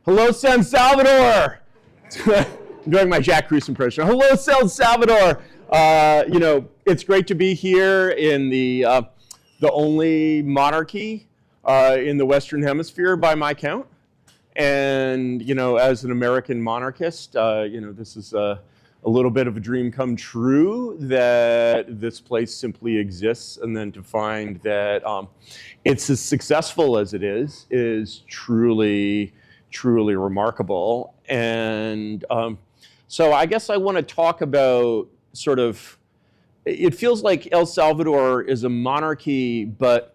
Hello, San Salvador. I'm doing my Jack Cruz impression. Hello, San Salvador. It's great to be here in the only monarchy in the Western Hemisphere by my count. And, as an American monarchist, this is a little bit of a dream come true that this place simply exists, and then to find that it's as successful as it is truly remarkable. And so I guess I want to talk about it feels like El Salvador is a monarchy, but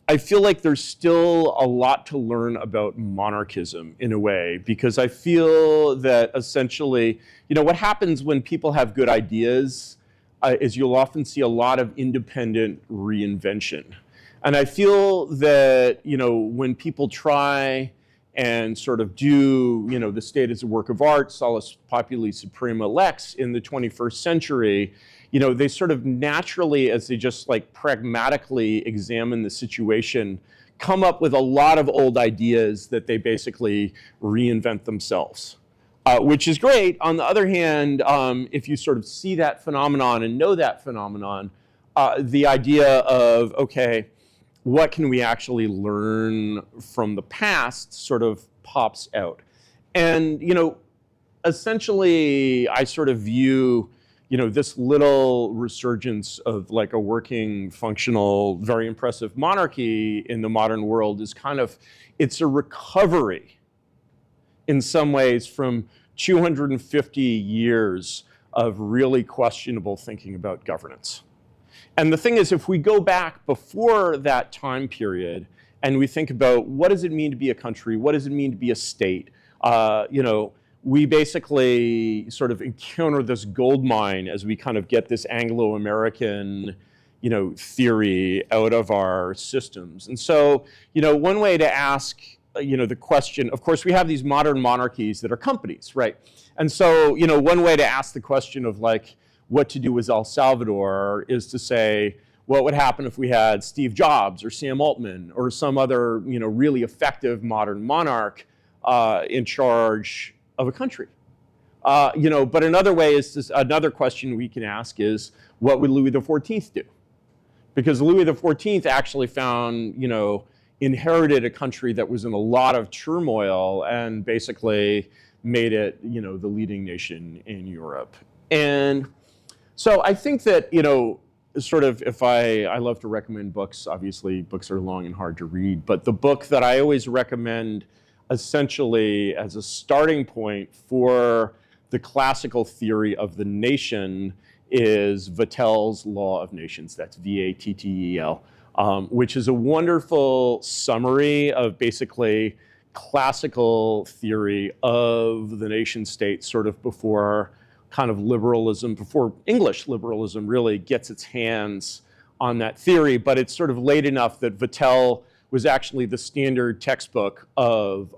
I feel like there's still a lot to learn about monarchism in a way, because I feel that essentially, what happens when people have good ideas is you'll often see a lot of independent reinvention. And I feel that, when people try and do, the state as a work of art, solus populi suprema lex in the 21st century, they naturally, as they just pragmatically examine the situation, come up with a lot of old ideas that they basically reinvent themselves, which is great. On the other hand, if you see that phenomenon and know that phenomenon, the idea of, okay, what can we actually learn from the past pops out. And, essentially, I view, this little resurgence of a working, functional, very impressive monarchy in the modern world is it's a recovery in some ways from 250 years of really questionable thinking about governance. And the thing is, if we go back before that time period and we think about what does it mean to be a country, what does it mean to be a state, we basically encounter this gold mine as we get this Anglo-American, theory out of our systems. And so, one way to ask, the question, of course, we have these modern monarchies that are companies, right? And so, one way to ask the question of what to do with El Salvador is to say, what would happen if we had Steve Jobs or Sam Altman or some other, really effective modern monarch in charge of a country? But another way is another question we can ask is, what would Louis XIV do? Because Louis XIV actually found, inherited a country that was in a lot of turmoil and basically made it, the leading nation in Europe. And so I think that, if I love to recommend books. Obviously, books are long and hard to read, but the book that I always recommend essentially as a starting point for the classical theory of the nation is Vattel's Law of Nations. That's Vattel, which is a wonderful summary of basically classical theory of the nation state before liberalism, before English liberalism really gets its hands on that theory. But it's late enough that Vattel was actually the standard textbook of,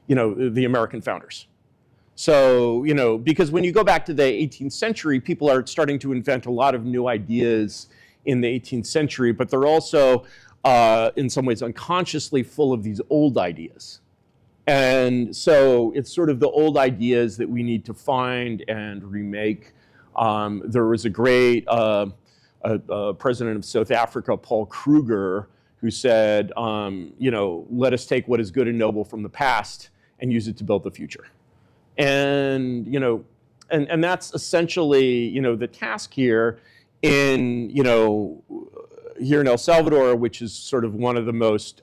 the American founders. So, because when you go back to the 18th century, people are starting to invent a lot of new ideas in the 18th century, but they're also, in some ways, unconsciously full of these old ideas. And so it's the old ideas that we need to find and remake. There was a great president of South Africa, Paul Kruger, who said, let us take what is good and noble from the past and use it to build the future. And, and that's essentially, the task here in, here in El Salvador, which is one of the most,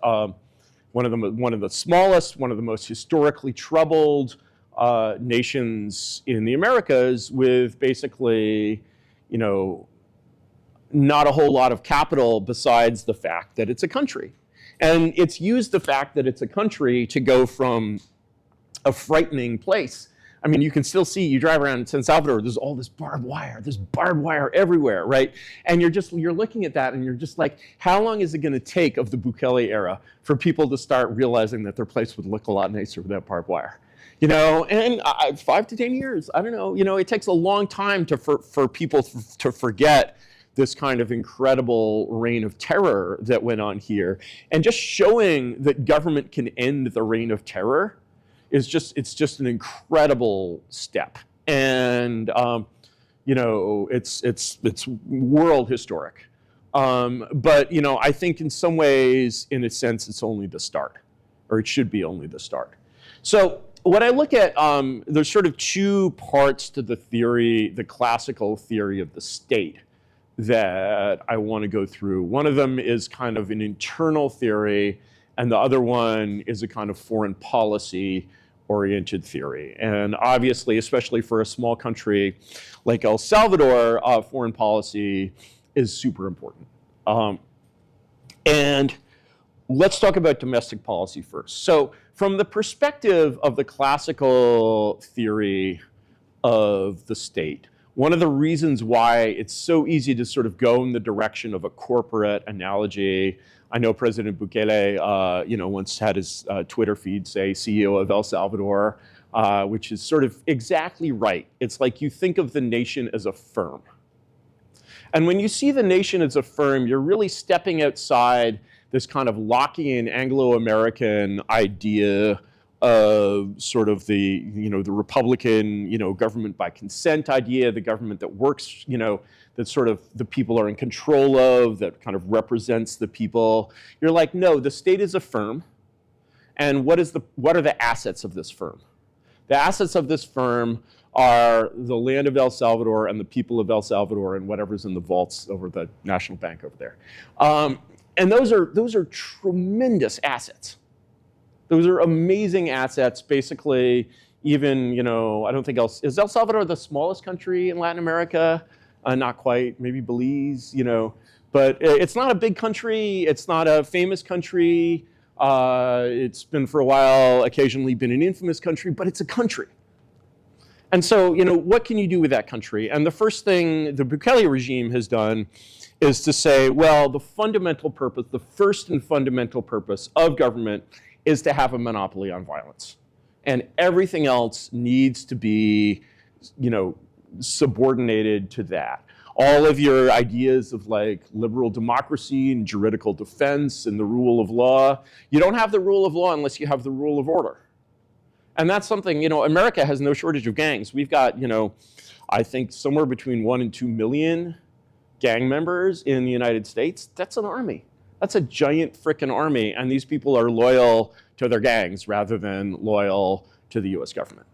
one of the smallest, one of the most historically troubled nations in the Americas, with basically, not a whole lot of capital besides the fact that it's a country. And it's used the fact that it's a country to go from a frightening place. I mean, you can still see, you drive around in San Salvador, there's all this barbed wire everywhere, right? And you're looking at that and you're just like, how long is it gonna take of the Bukele era for people to start realizing that their place would look a lot nicer without barbed wire? And 5 to 10 years, I don't know. It takes a long time for people to forget this kind of incredible reign of terror that went on here. And just showing that government can end the reign of terror is it's just an incredible step. And, it's world historic. But, I think in some ways, in a sense, it's only the start, or it should be only the start. So when I look at, there's sort of two parts to the theory, the classical theory of the state, that I want to go through. One of them is kind of an internal theory, and the other one is a kind of foreign policy oriented theory. And obviously, especially for a small country like El Salvador, foreign policy is super important. And let's talk about domestic policy first. So from the perspective of the classical theory of the state, one of the reasons why it's so easy to sort of go in the direction of a corporate analogy. I know President Bukele, once had his Twitter feed say CEO of El Salvador, which is sort of exactly right. It's like you think of the nation as a firm. And when you see the nation as a firm, you're really stepping outside this kind of Lockean Anglo-American idea of sort of the Republican, government by consent idea, the government that works, that sort of the people are in control of, that kind of represents the people. You're like, no, the state is a firm. And what are the assets of this firm? The assets of this firm are the land of El Salvador and the people of El Salvador and whatever's in the vaults over the National Bank over there. And those are tremendous assets. Those are amazing assets. Basically, even, I don't think is El Salvador the smallest country in Latin America? Not quite, maybe Belize, but it's not a big country. It's not a famous country. It's been for a while, occasionally been an infamous country, but it's a country. And so, what can you do with that country? And the first thing the Bukele regime has done is to say, well, the first and fundamental purpose of government is to have a monopoly on violence. And everything else needs to be, subordinated to that. All of your ideas of like liberal democracy and juridical defense and the rule of law, you don't have the rule of law unless you have the rule of order. And that's something, America has no shortage of gangs. We've got, I think somewhere between 1 and 2 million gang members in the United States. That's an army. That's a giant frickin' army. And these people are loyal to their gangs rather than loyal to the US government.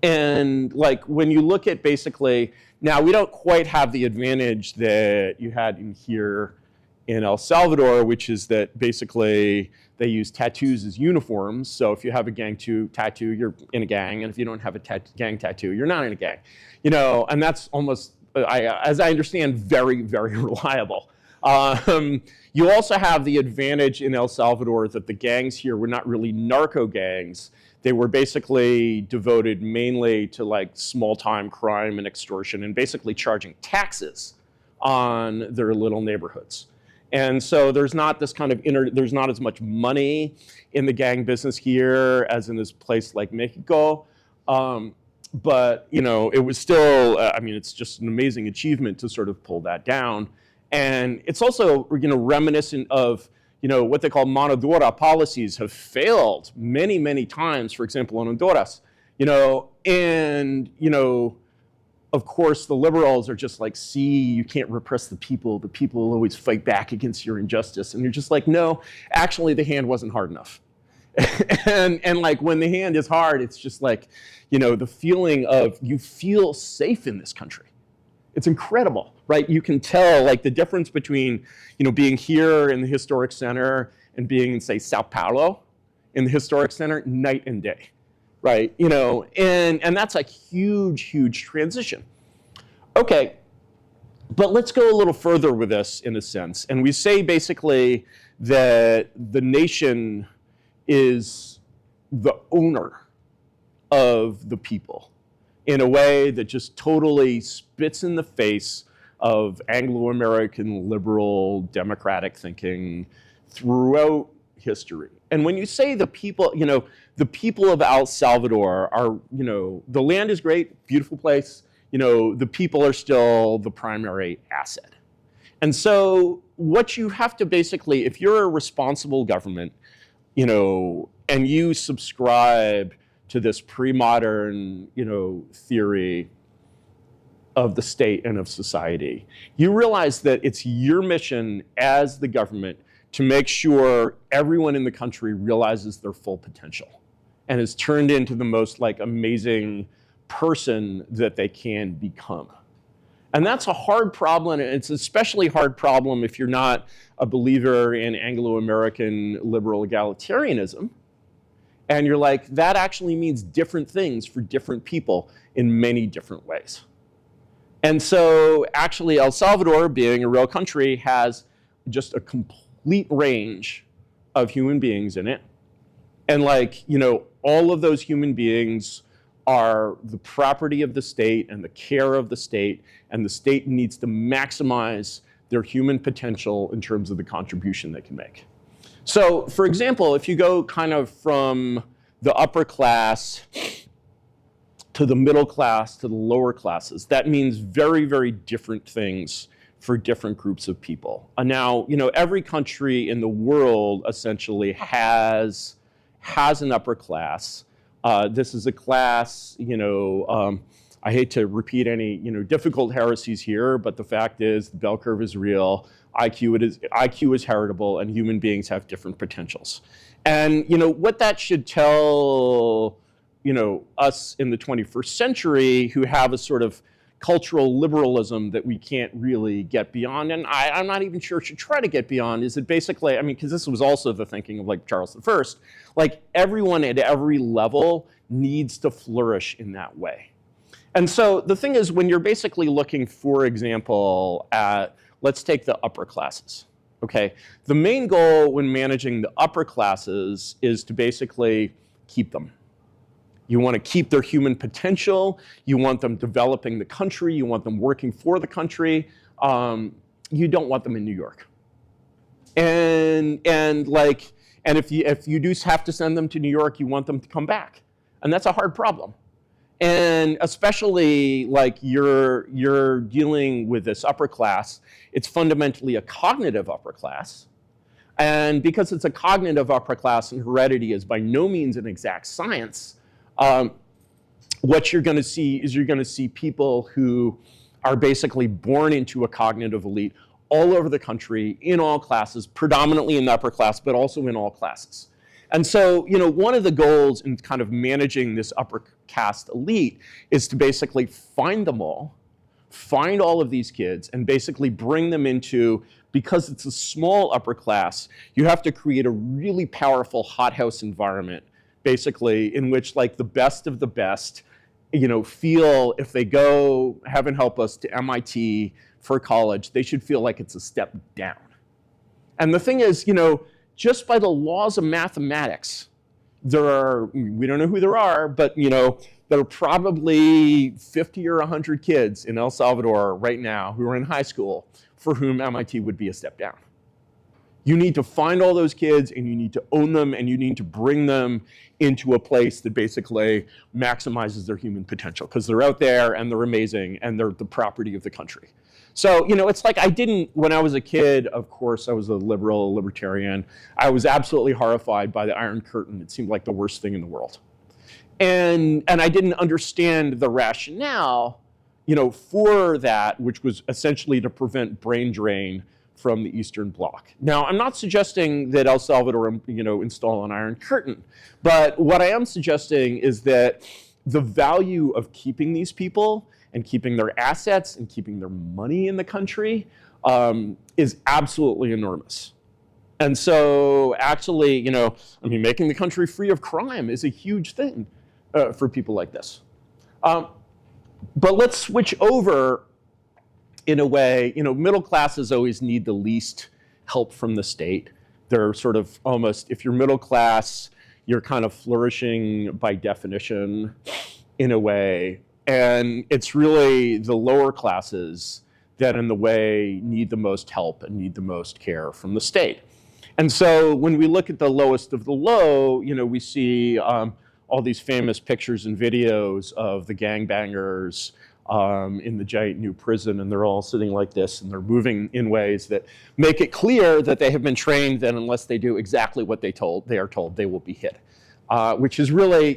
And like when you look at basically, now we don't quite have the advantage that you had in here in El Salvador, which is that basically they use tattoos as uniforms. So if you have a gang tattoo, you're in a gang. And if you don't have a gang tattoo, you're not in a gang. And that's almost, as I understand, very, very reliable. You also have the advantage in El Salvador that the gangs here were not really narco gangs. They were basically devoted mainly to like small-time crime and extortion and basically charging taxes on their little neighborhoods. And so there's not this kind of there's not as much money in the gang business here as in this place like Mexico. But, it was still, it's just an amazing achievement to sort of pull that down. And it's also, reminiscent of, what they call mano dura policies have failed many, many times, for example, in Honduras, and, of course, the liberals are just like, see, you can't repress the people. The people will always fight back against your injustice. And you're just like, no, actually, the hand wasn't hard enough. and like when the hand is hard, it's just like, the feeling of you feel safe in this country. It's incredible, right? You can tell like the difference between, being here in the historic center and being in, say, Sao Paulo in the historic center, night and day, right? And that's a huge, huge transition. Okay, but let's go a little further with this in a sense. And we say basically that the nation is the owner of the people in a way that just totally spits in the face of Anglo-American liberal democratic thinking throughout history. And when you say the people, the people of El Salvador are, the land is great, beautiful place, the people are still the primary asset. And so what you have to basically, if you're a responsible government, you know, and you subscribe to this pre-modern, you know, theory of the state and of society, you realize that it's your mission as the government to make sure everyone in the country realizes their full potential and is turned into the most like amazing person that they can become. And that's a hard problem, and it's an especially hard problem if you're not a believer in Anglo-American liberal egalitarianism. And you're like, that actually means different things for different people in many different ways. And so actually El Salvador, being a real country, has just a complete range of human beings in it. And like, you know, all of those human beings are the property of the state and the care of the state, and the state needs to maximize their human potential in terms of the contribution they can make. So, for example, if you go kind of from the upper class to the middle class to the lower classes, that means very, very different things for different groups of people. And now, you know, every country in the world essentially has an upper class. This is a class, you know, I hate to repeat any, you know, difficult heresies here, but the fact is the bell curve is real, IQ is heritable, and human beings have different potentials. And, you know, what that should tell, you know, us in the 21st century who have a sort of cultural liberalism that we can't really get beyond, and I'm not even sure should try to get beyond, is that basically, I mean, because this was also the thinking of like Charles I, like everyone at every level needs to flourish in that way. And so the thing is, when you're basically looking, for example, at, let's take the upper classes, okay? The main goal when managing the upper classes is to basically keep them. You want to keep their human potential. You want them developing the country. You want them working for the country. You don't want them in New York. And if you do have to send them to New York, you want them to come back. And that's a hard problem. And especially like you're dealing with this upper class, it's fundamentally a cognitive upper class. And because it's a cognitive upper class and heredity is by no means an exact science, what you're going to see is you're going to see people who are basically born into a cognitive elite all over the country, in all classes, predominantly in the upper class, but also in all classes. And so, you know, one of the goals in kind of managing this upper caste elite is to basically find them all, find all of these kids, and basically bring them into, because it's a small upper class, you have to create a really powerful hothouse environment, basically, in which like the best of the best, you know, feel if they go, heaven help us, to MIT for college, they should feel like it's a step down. And the thing is, you know, just by the laws of mathematics, there are, we don't know who there are, but you know, there are probably 50 or 100 kids in El Salvador right now who are in high school for whom MIT would be a step down. You need to find all those kids and you need to own them and you need to bring them into a place that basically maximizes their human potential because they're out there and they're amazing and they're the property of the country. So, you know, it's like when I was a kid, of course, I was a libertarian. I was absolutely horrified by the Iron Curtain. It seemed like the worst thing in the world. And I didn't understand the rationale, you know, for that, which was essentially to prevent brain drain from the Eastern Bloc. Now, I'm not suggesting that El Salvador, you know, install an Iron Curtain, but what I am suggesting is that the value of keeping these people and keeping their assets and keeping their money in the country is absolutely enormous. And so actually, you know, I mean, making the country free of crime is a huge thing for people like this. But let's switch over in a way, you know, middle classes always need the least help from the state. They're sort of almost, if you're middle class, you're kind of flourishing by definition in a way. And it's really the lower classes that in the way need the most help and need the most care from the state. And so when we look at the lowest of the low, you know, we see all these famous pictures and videos of the gangbangers in the giant new prison, and they're all sitting like this, and they're moving in ways that make it clear that they have been trained that unless they do exactly what they are told, they will be hit. Which is really,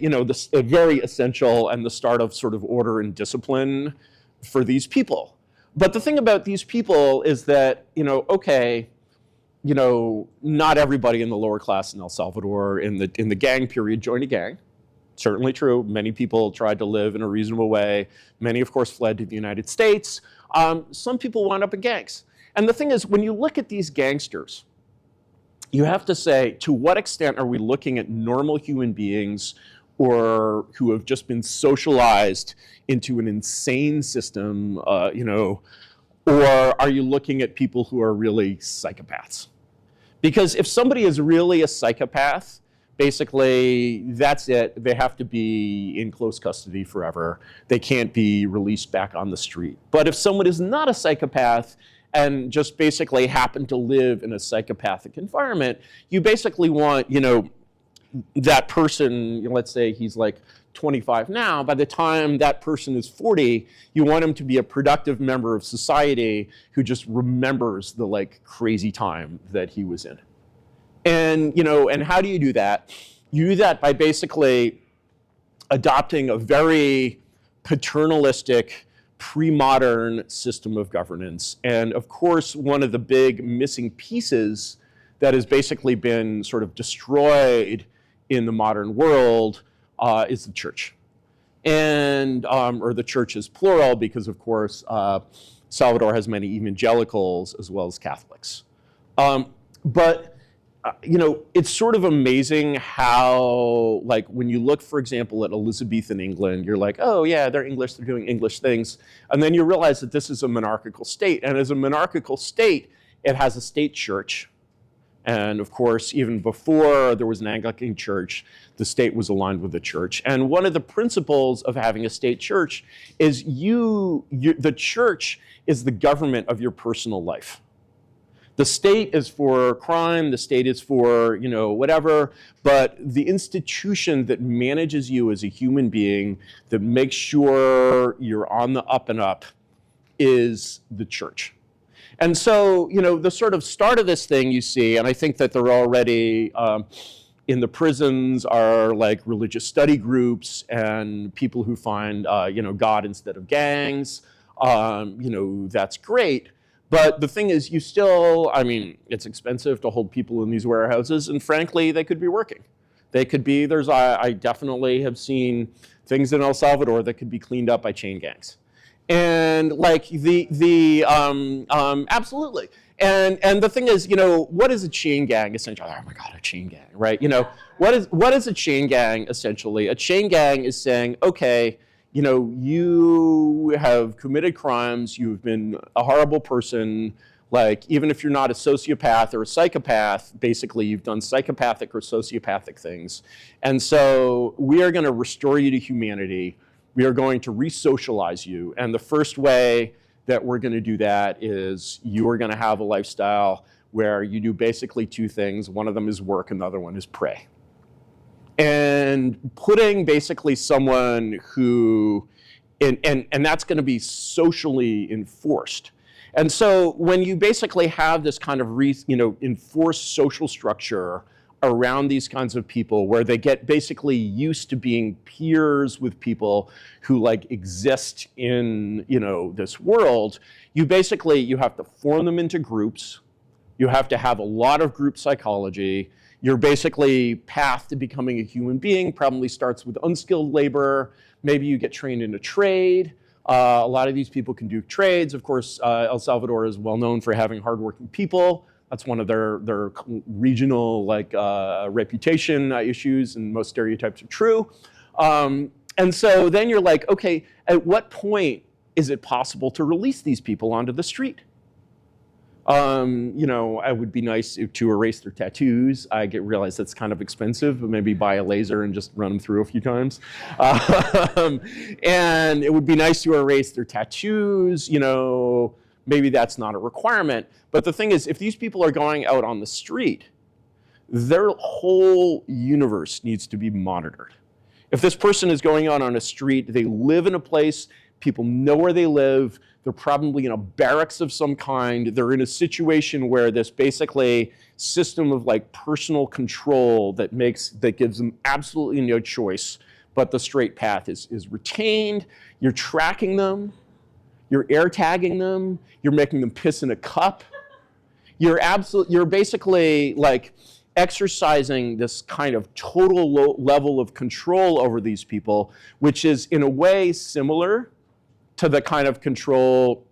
very essential and the start of sort of order and discipline for these people. But the thing about these people is that, not everybody in the lower class in El Salvador in the gang period joined a gang. Certainly true. Many people tried to live in a reasonable way. Many, of course, fled to the United States. Some people wound up in gangs. And the thing is, when you look at these gangsters, you have to say, to what extent are we looking at normal human beings or who have just been socialized into an insane system, or are you looking at people who are really psychopaths? Because if somebody is really a psychopath, basically, that's it. They have to be in close custody forever. They can't be released back on the street. But if someone is not a psychopath and just basically happen to live in a psychopathic environment, you basically want, that person, let's say he's like 25 now, by the time that person is 40, you want him to be a productive member of society who just remembers the like crazy time that he was in. And, and how do you do that? You do that by basically adopting a very paternalistic, pre-modern system of governance. And of course, one of the big missing pieces that has basically been sort of destroyed in the modern world is the church. And, or the church is plural because of course, Salvador has many evangelicals as well as Catholics. It's sort of amazing how, like, when you look, for example, at Elizabethan England, you're like, oh yeah, they're English, they're doing English things. And then you realize that this is a monarchical state. And as a monarchical state, it has a state church. And of course, even before there was an Anglican church, the state was aligned with the church. And one of the principles of having a state church is the church is the government of your personal life. The state is for crime, the state is for, whatever, but the institution that manages you as a human being, that makes sure you're on the up and up, is the church. And so, the sort of start of this thing you see, and I think that they're already in the prisons are like religious study groups and people who find, God instead of gangs. That's great. But the thing is, it's expensive to hold people in these warehouses, and frankly, they could be working. They could be, I definitely have seen things in El Salvador that could be cleaned up by chain gangs. And like absolutely. And the thing is, what is a chain gang essentially? Oh my God, a chain gang, right? What is a chain gang essentially? A chain gang is saying, okay, you have committed crimes, you've been a horrible person, like even if you're not a sociopath or a psychopath, basically you've done psychopathic or sociopathic things. And so we are gonna restore you to humanity. We are going to re-socialize you. And the first way that we're gonna do that is you are gonna have a lifestyle where you do basically two things. One of them is work and the other one is pray. And putting basically someone who, and that's gonna be socially enforced. And so when you basically have this kind of enforced social structure around these kinds of people where they get basically used to being peers with people who like exist in, this world, you have to form them into groups. You have to have a lot of group psychology. Your basically path to becoming a human being probably starts with unskilled labor. Maybe you get trained in a trade. A lot of these people can do trades. Of course, El Salvador is well known for having hardworking people. That's one of their regional reputation issues, and most stereotypes are true. And so then you're like, okay, at what point is it possible to release these people onto the street? It would be nice to erase their tattoos. I realize that's kind of expensive, but maybe buy a laser and just run them through a few times. And it would be nice to erase their tattoos, maybe that's not a requirement. But the thing is, if these people are going out on the street, their whole universe needs to be monitored. If this person is going out on a street, they live in a place, People know where they live. They're probably in a barracks of some kind. They're in a situation where this basically system of like personal control that gives them absolutely no choice, but the straight path is retained. You're tracking them. You're air tagging them. You're making them piss in a cup. You're basically like exercising this kind of total level of control over these people, which is in a way similar to the kind of control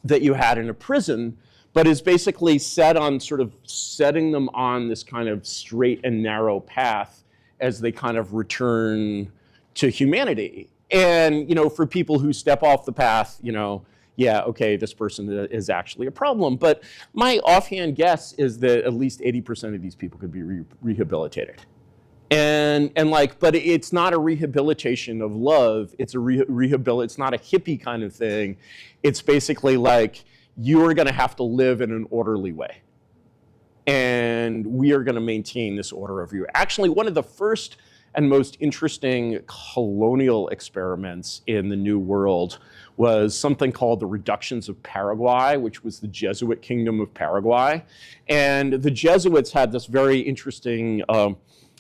that you had in a prison, but is basically set on sort of setting them on this kind of straight and narrow path as they kind of return to humanity. And, you know, for people who step off the path, you know, yeah, okay, this person is actually a problem. But my offhand guess is that at least 80% of these people could be rehabilitated. And like, but it's not a rehabilitation of love. It's a it's not a hippie kind of thing. It's basically like, you are going to have to live in an orderly way. And we are going to maintain this order of you. Actually, one of the first and most interesting colonial experiments in the New World was something called the Reductions of Paraguay, which was the Jesuit kingdom of Paraguay. And the Jesuits had this very interesting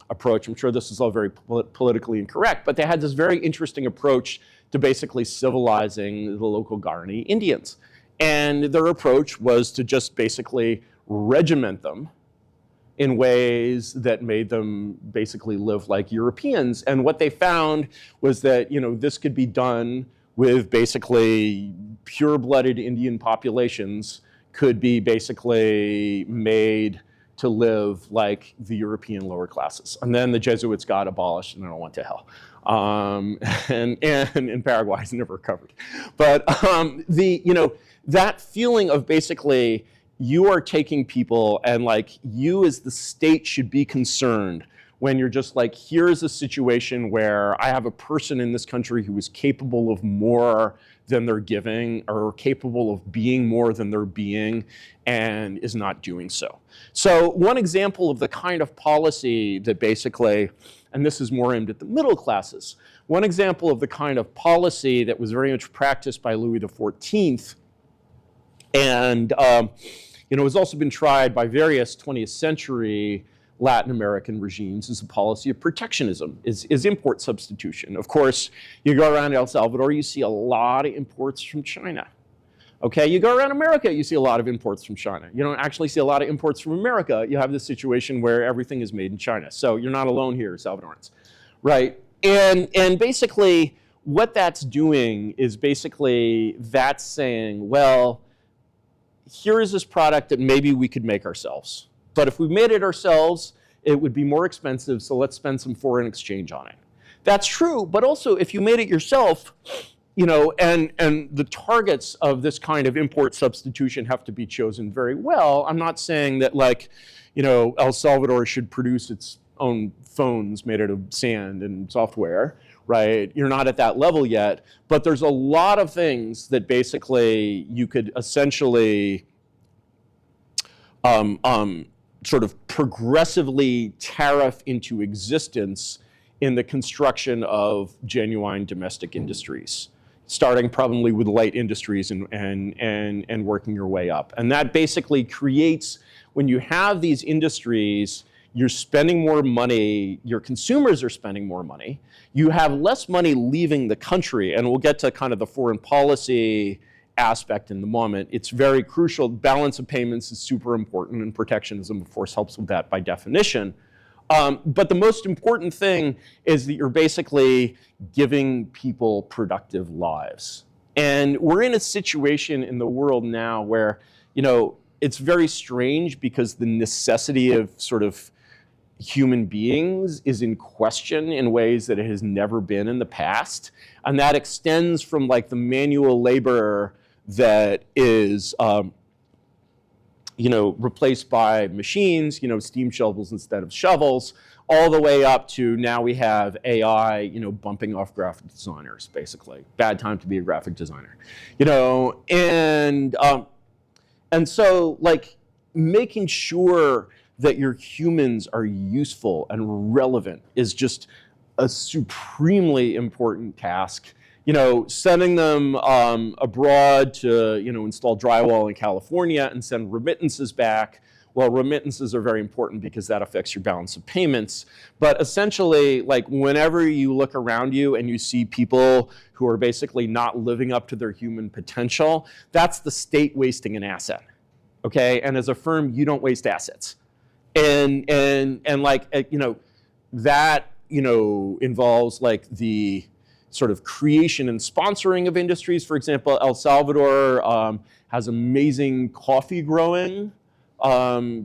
approach. I'm sure this is all very politically incorrect, but they had this very interesting approach to basically civilizing the local Guarani Indians. And their approach was to just basically regiment them in ways that made them basically live like Europeans. And what they found was that, you know, this could be done with basically pure-blooded Indian populations could be basically made to live like the European lower classes. And then the Jesuits got abolished and they all went to hell. And Paraguay has never recovered. But you know, that feeling of basically you are taking people and like you as the state should be concerned when you're just like, here's a situation where I have a person in this country who is capable of more than they're giving or capable of being more than they're being and is not doing so. So one example of the kind of policy that basically, and this is more aimed at the middle classes, one example of the kind of policy that was very much practiced by Louis XIV and you know, has also been tried by various 20th century Latin American regimes is a policy of protectionism, is import substitution. Of course, you go around El Salvador, you see a lot of imports from China. Okay, you go around America, you see a lot of imports from China. You don't actually see a lot of imports from America. You have this situation where everything is made in China. So you're not alone here, Salvadorans, right? And basically, what that's doing is basically that's saying, well, here is this product that maybe we could make ourselves. But if we made it ourselves, it would be more expensive, so let's spend some foreign exchange on it. That's true, but also if you made it yourself, you know, and the targets of this kind of import substitution have to be chosen very well. I'm not saying that, like, you know, El Salvador should produce its own phones made out of sand and software, right? You're not at that level yet, but there's a lot of things that basically you could essentially sort of progressively tariff into existence in the construction of genuine domestic industries, starting probably with light industries and working your way up. And that basically creates, when you have these industries, you're spending more money, your consumers are spending more money, you have less money leaving the country, and we'll get to kind of the foreign policy aspect in the moment. It's very crucial. Balance of payments is super important, and protectionism, of course, helps with that by definition. But the most important thing is that you're basically giving people productive lives. And we're in a situation in the world now where, you know, it's very strange because the necessity of sort of human beings is in question in ways that it has never been in the past. And that extends from like the manual labor that is, you know, replaced by machines, you know, steam shovels instead of shovels, all the way up to now we have AI, you know, bumping off graphic designers, basically. Bad time to be a graphic designer, you know, and so like making sure that your humans are useful and relevant is just a supremely important task. sending them abroad to, install drywall in California and send remittances back. Well, remittances are very important because that affects your balance of payments. But essentially, like whenever you look around you and you see people who are basically not living up to their human potential, that's the state wasting an asset, okay? And as a firm, you don't waste assets. And like, that, involves like the sort of creation and sponsoring of industries. For example, El Salvador has amazing coffee growing,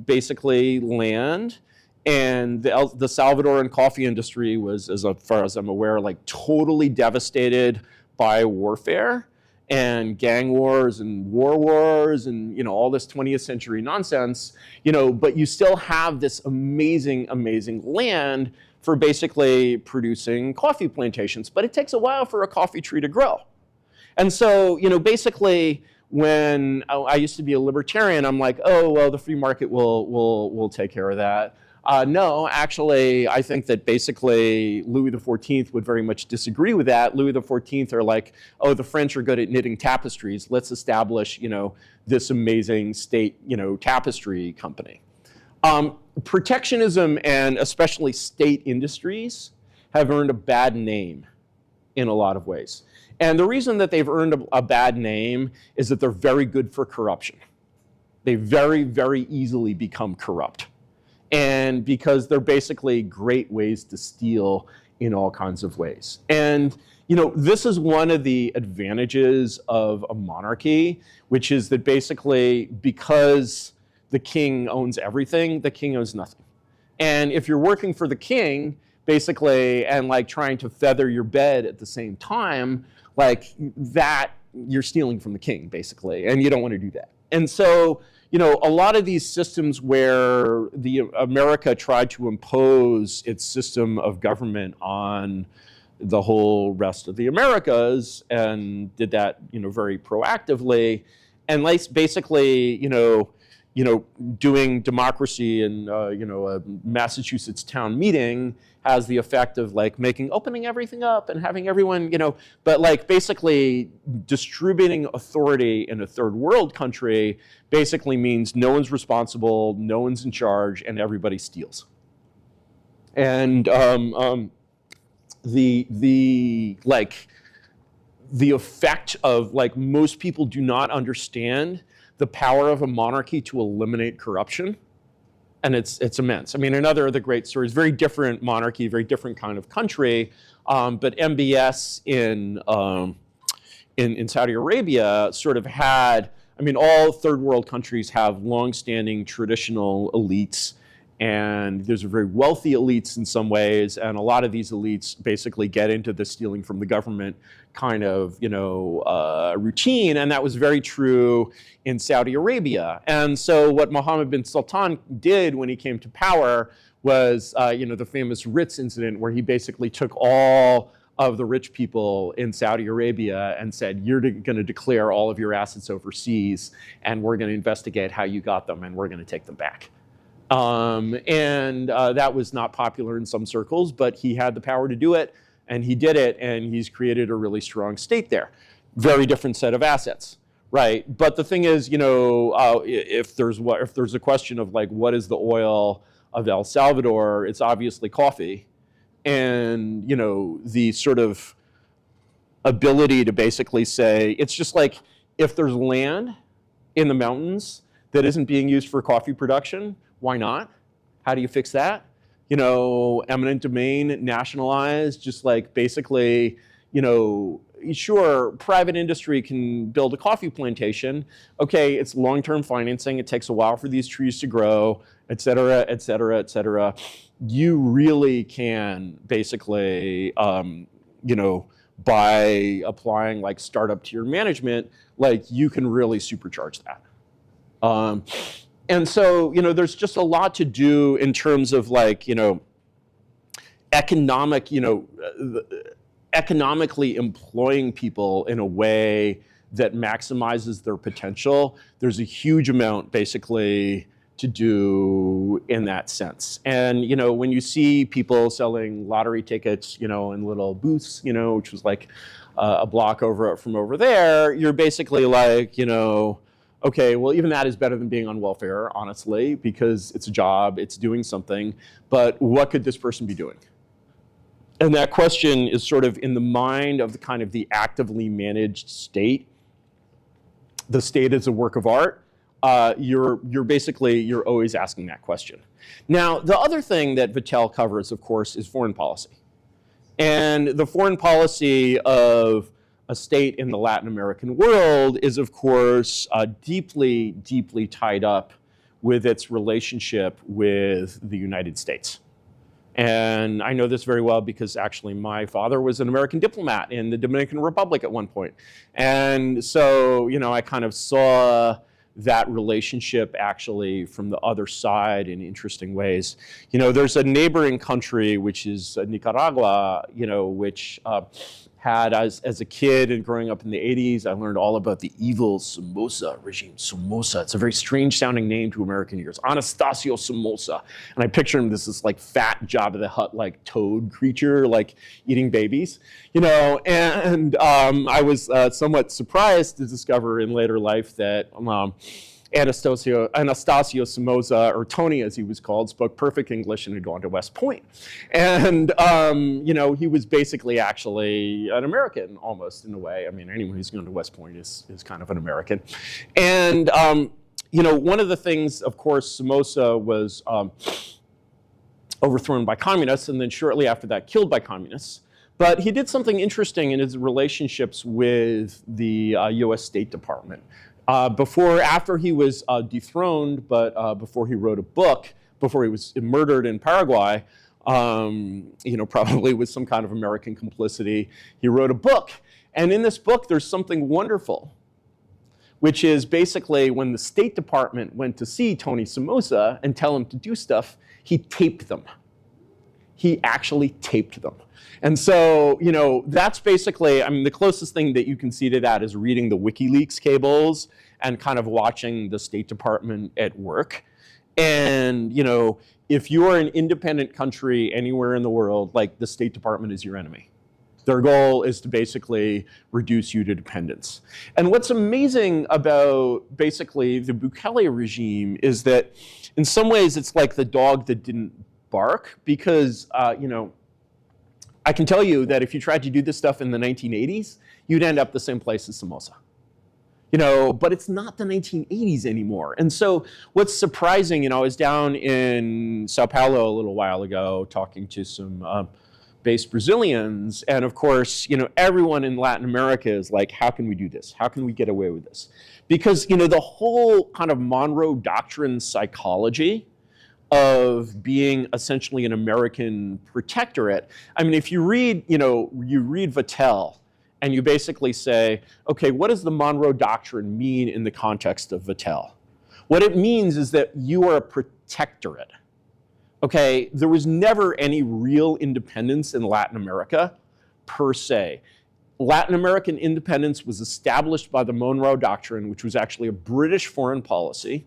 basically land. And the Salvadoran coffee industry was, as far as I'm aware, like totally devastated by warfare and gang wars and war wars and all this 20th century nonsense. But you still have this amazing, amazing land for basically producing coffee plantations. But it takes a while for a coffee tree to grow. And so, basically, when I used to be a libertarian, I'm like, oh, well, the free market will take care of that. No, actually, I think that basically Louis XIV would very much disagree with that. Louis XIV are like, oh, the French are good at knitting tapestries. Let's establish, this amazing state, tapestry company. Protectionism and especially state industries have earned a bad name in a lot of ways. And the reason that they've earned a bad name is that they're very good for corruption. They very, very easily become corrupt. And because they're basically great ways to steal in all kinds of ways. And this is one of the advantages of a monarchy, which is that basically because the king owns everything, the king owns nothing. And if you're working for the king, basically, and like trying to feather your bed at the same time, like that, you're stealing from the king, basically, and you don't want to do that. And so, a lot of these systems where America tried to impose its system of government on the whole rest of the Americas and did that, very proactively, and basically, doing democracy in, a Massachusetts town meeting has the effect of like opening everything up and having everyone, but like basically distributing authority in a third world country basically means no one's responsible, no one's in charge, and everybody steals. And the effect of like most people do not understand the power of a monarchy to eliminate corruption. And it's immense. I mean, another of the great stories, very different monarchy, very different kind of country, but MBS in Saudi Arabia sort of had, I mean, all third world countries have longstanding traditional elites, and there's a very wealthy elites in some ways, and a lot of these elites basically get into the stealing from the government kind of, routine, and that was very true in Saudi Arabia. And so what Mohammed bin Sultan did when he came to power was, the famous Ritz incident where he basically took all of the rich people in Saudi Arabia and said, you're going to declare all of your assets overseas, and we're going to investigate how you got them, and we're going to take them back. That was not popular in some circles, but he had the power to do it, and he did it, and he's created a really strong state there. Very different set of assets, right? But the thing is, if there's a question of like, what is the oil of El Salvador, it's obviously coffee. And, the sort of ability to basically say, it's just like, if there's land in the mountains that isn't being used for coffee production, why not? How do you fix that? Eminent domain, nationalized, just like basically, sure, private industry can build a coffee plantation. Okay, it's long-term financing. It takes a while for these trees to grow, et cetera, et cetera, et cetera. You really can basically, by applying like startup tier management, like you can really supercharge that. And so, there's just a lot to do in terms of like, economically employing people in a way that maximizes their potential. There's a huge amount basically to do in that sense. And, you know, when you see people selling lottery tickets, you know, in little booths, you know, which was like a block from over there, you're basically like, you know, okay, well, even that is better than being on welfare, honestly, because it's a job, it's doing something, but what could this person be doing? And that question is sort of in the mind of the kind of the actively managed state. The state is a work of art. You're always asking that question. Now, the other thing that Vattel covers, of course, is foreign policy. And the foreign policy of a state in the Latin American world is, of course, deeply, deeply tied up with its relationship with the United States. And I know this very well because actually my father was an American diplomat in the Dominican Republic at one point. And so, you know, I kind of saw that relationship actually from the other side in interesting ways. You know, there's a neighboring country, which is Nicaragua, you know, which had, as a kid and growing up in the 80s, I learned all about the evil Somoza regime. Somoza, it's a very strange sounding name to American ears. Anastasio Somoza. And I picture him this like fat Jabba the Hutt like toad creature, like eating babies, you know, and I was somewhat surprised to discover in later life that Anastasio Somoza, or Tony as he was called, spoke perfect English and had gone to West Point. And, you know, he was basically actually an American almost in a way. I mean, anyone who's gone to West Point is kind of an American. And, you know, one of the things, of course, Somoza was overthrown by communists and then shortly after that killed by communists. But he did something interesting in his relationships with the US State Department. After he was dethroned, but before he wrote a book, before he was murdered in Paraguay, you know, probably with some kind of American complicity, he wrote a book. And in this book, there's something wonderful, which is basically when the State Department went to see Tony Somoza and tell him to do stuff, he taped them. He actually taped them. And so, you know, that's basically, I mean, the closest thing that you can see to that is reading the WikiLeaks cables and kind of watching the State Department at work. And, you know, if you're an independent country anywhere in the world, like the State Department is your enemy. Their goal is to basically reduce you to dependence. And what's amazing about basically the Bukele regime is that in some ways it's like the dog that didn't bark because, you know, I can tell you that if you tried to do this stuff in the 1980s, you'd end up the same place as Somoza. You know, but it's not the 1980s anymore. And so what's surprising, you know, I was down in Sao Paulo a little while ago talking to some based Brazilians. And of course, you know, everyone in Latin America is like, how can we do this? How can we get away with this? Because, you know, the whole kind of Monroe Doctrine psychology of being essentially an American protectorate. I mean, if you read, you know, you read Vattel and you basically say, okay, what does the Monroe Doctrine mean in the context of Vattel? What it means is that you are a protectorate. Okay, there was never any real independence in Latin America per se. Latin American independence was established by the Monroe Doctrine, which was actually a British foreign policy.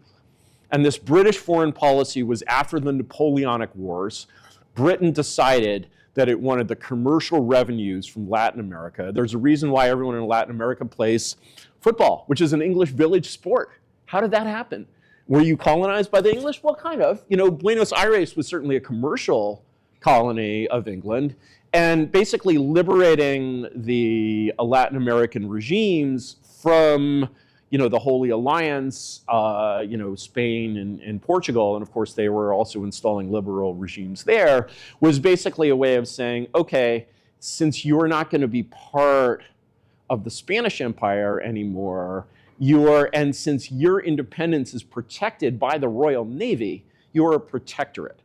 And this British foreign policy was after the Napoleonic Wars. Britain decided that it wanted the commercial revenues from Latin America. There's a reason why everyone in Latin America plays football, which is an English village sport. How did that happen? Were you colonized by the English? Well, kind of. You know, Buenos Aires was certainly a commercial colony of England. And basically liberating the Latin American regimes from, you know, the Holy Alliance, you know, Spain and Portugal, and of course they were also installing liberal regimes there, was basically a way of saying, okay, since you're not going to be part of the Spanish Empire anymore, and since your independence is protected by the Royal Navy, you're a protectorate.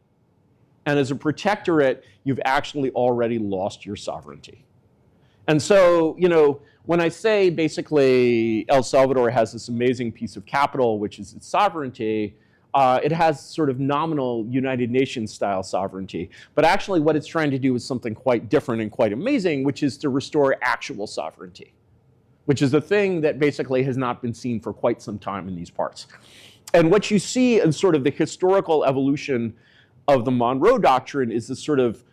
And as a protectorate, you've actually already lost your sovereignty. And so, you know, when I say basically El Salvador has this amazing piece of capital, which is its sovereignty, it has sort of nominal United Nations style sovereignty. But actually what it's trying to do is something quite different and quite amazing, which is to restore actual sovereignty, which is a thing that basically has not been seen for quite some time in these parts. And what you see in sort of the historical evolution of the Monroe Doctrine is this sort of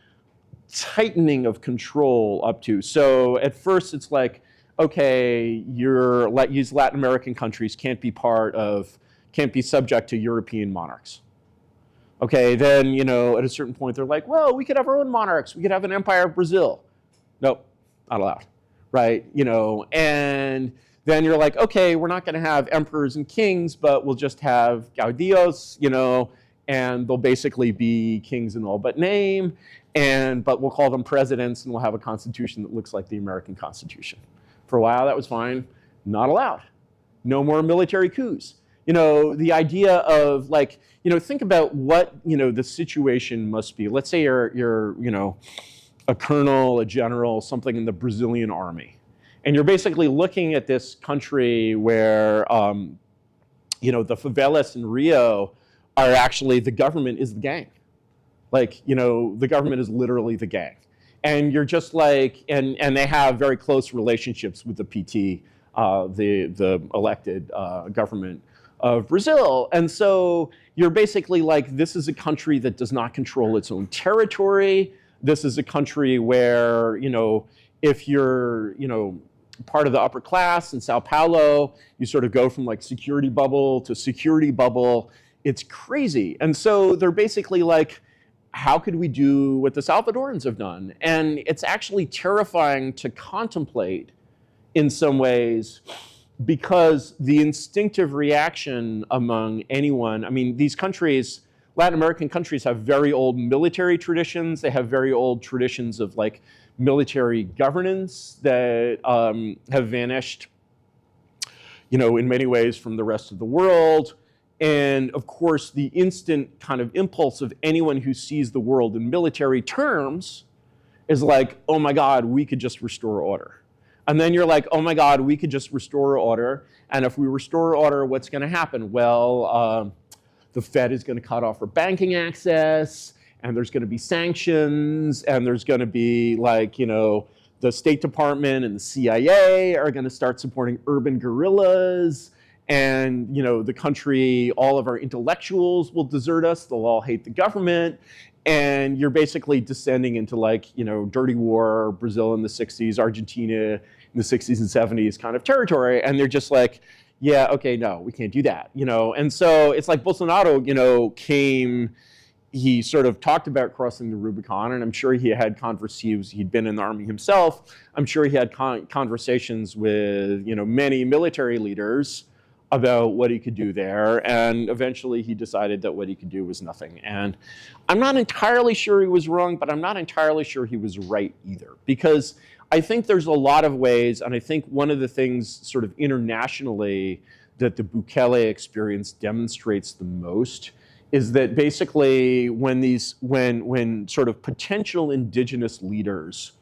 tightening of control up to. So at first it's like, okay, these Latin American countries can't be subject to European monarchs. Okay, then, you know, at a certain point they're like, well, we could have our own monarchs. We could have an empire of Brazil. Nope, not allowed, right? You know, and then you're like, okay, we're not going to have emperors and kings, but we'll just have gaudios, you know, and they'll basically be kings in all but name, but we'll call them presidents, and we'll have a constitution that looks like the American Constitution. For a while, that was fine. Not allowed. No more military coups. You know, the idea of like, you know, think about what, you know, the situation must be. Let's say you're you know, a colonel, a general, something in the Brazilian army. And you're basically looking at this country where, you know, the favelas in Rio are actually, the government is the gang. Like, you know, the government is literally the gang. And you're just like, and they have very close relationships with the PT, the elected government of Brazil. And so you're basically like, this is a country that does not control its own territory. This is a country where, you know, if you're, you know, part of the upper class in Sao Paulo, you sort of go from like security bubble to security bubble. It's crazy. And so they're basically like, how could we do what the Salvadorans have done? And it's actually terrifying to contemplate in some ways, because the instinctive reaction among anyone, I mean, these countries, Latin American countries, have very old military traditions. They have very old traditions of like military governance that have vanished, you know, in many ways from the rest of the world. And of course, the instant kind of impulse of anyone who sees the world in military terms is like, oh my God, we could just restore order. And then you're like, oh my God, we could just restore order. And if we restore order, what's going to happen? Well, the Fed is going to cut off our banking access, and there's going to be sanctions, and there's going to be like, you know, the State Department and the CIA are going to start supporting urban guerrillas. And, you know, the country, all of our intellectuals will desert us. They'll all hate the government. And you're basically descending into like, you know, dirty war, Brazil in the 60s, Argentina in the 60s and 70s kind of territory. And they're just like, yeah, okay, no, we can't do that, you know. And so it's like Bolsonaro, you know, he sort of talked about crossing the Rubicon, and I'm sure he had he'd been in the army himself. I'm sure he had conversations with, you know, many military leaders about what he could do there, and eventually he decided that what he could do was nothing. And I'm not entirely sure he was wrong, but I'm not entirely sure he was right either, because I think there's a lot of ways, and I think one of the things sort of internationally that the Bukele experience demonstrates the most is that basically when sort of potential indigenous leaders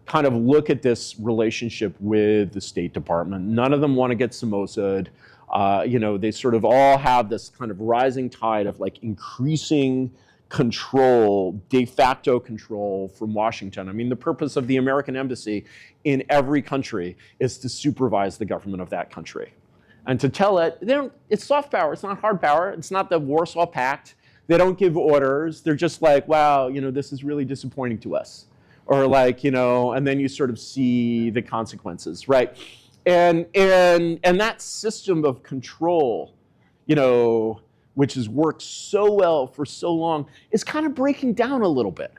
kind of look at this relationship with the State Department, none of them want to get samosa'd. You know, they sort of all have this kind of rising tide of like increasing control, de facto control from Washington. I mean, the purpose of the American embassy in every country is to supervise the government of that country. And to tell it, it's soft power, it's not hard power, it's not the Warsaw Pact. They don't give orders, they're just like, wow, you know, this is really disappointing to us. Or like, you know, and then you sort of see the consequences, right? And that system of control, you know, which has worked so well for so long, is kind of breaking down a little bit.